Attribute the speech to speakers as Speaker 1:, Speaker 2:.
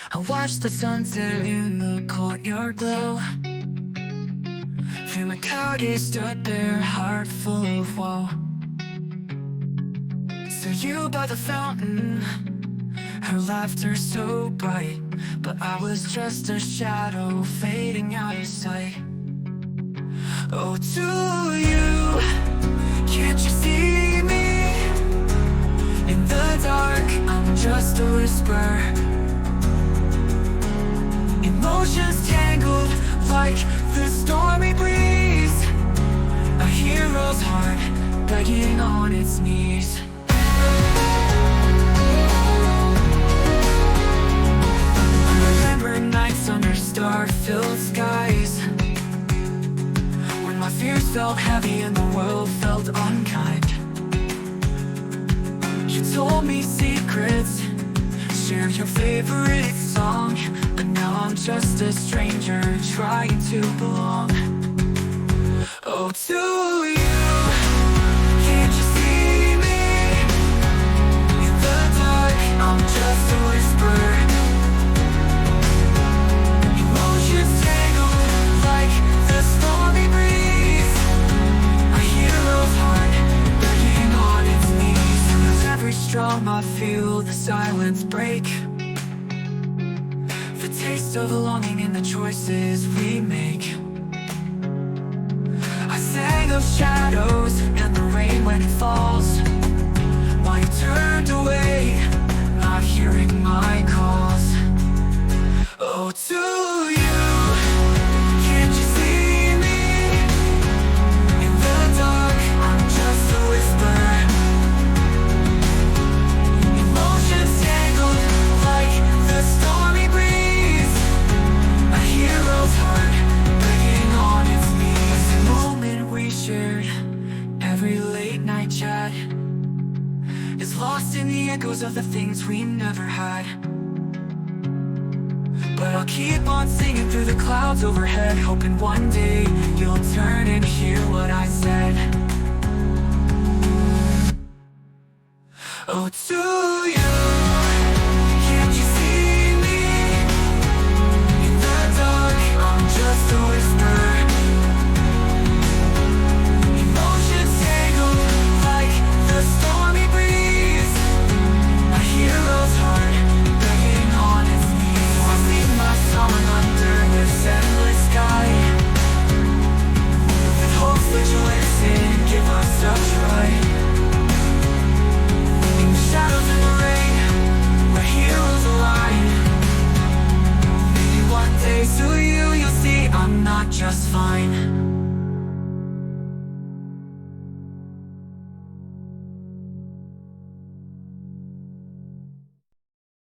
Speaker 1: I watch the sunset in the courtyard glow. Feel my coyote stood there, heart full of woe. So you by the fountain, her laughter so bright, but I was just a shadow fading out of sight. Oh, to you, can't you see me? In the dark, I'm just a whisper. Emotions tangled like the stormy breeze. A hero's heart begging on its knees. I remember nights under star-filled skies, when my fears felt heavy and the world felt unkind. You told me secrets, shared your favorite song, but now I'm just a stranger trying to belong. Oh, to you, can't you see me? In the dark, I'm just a whisper. Emotions tangled like the stormy breeze. A hero's heart begging on its knees. And with every strum I feel the silence break. The taste of longing in the choices we make. I sang of shadows and the rain when it falls, while you turned away, not hearing my calls. Oh, to you, can't you see me? In the dark, I'm just a whisper. Emotions tangled like the stormy breeze. A hero's heart begging on its knees. The moment we shared, every late night chat, is lost in the echoes of the things we never had. But I'll keep on singing through the clouds overhead, hoping one day you'll turn and hear what I said. Oh, to you, can't you see me? In the dark, I'm just a whisper. Emotions tangled like the stormy breeze. A hero's heart begging on its knees. So I sing my song under this endless sky, with hopes that you'll listen, give us a try. In the shadows and the rain, where heroes align, maybe one day to you, you'll see I'm not just fine.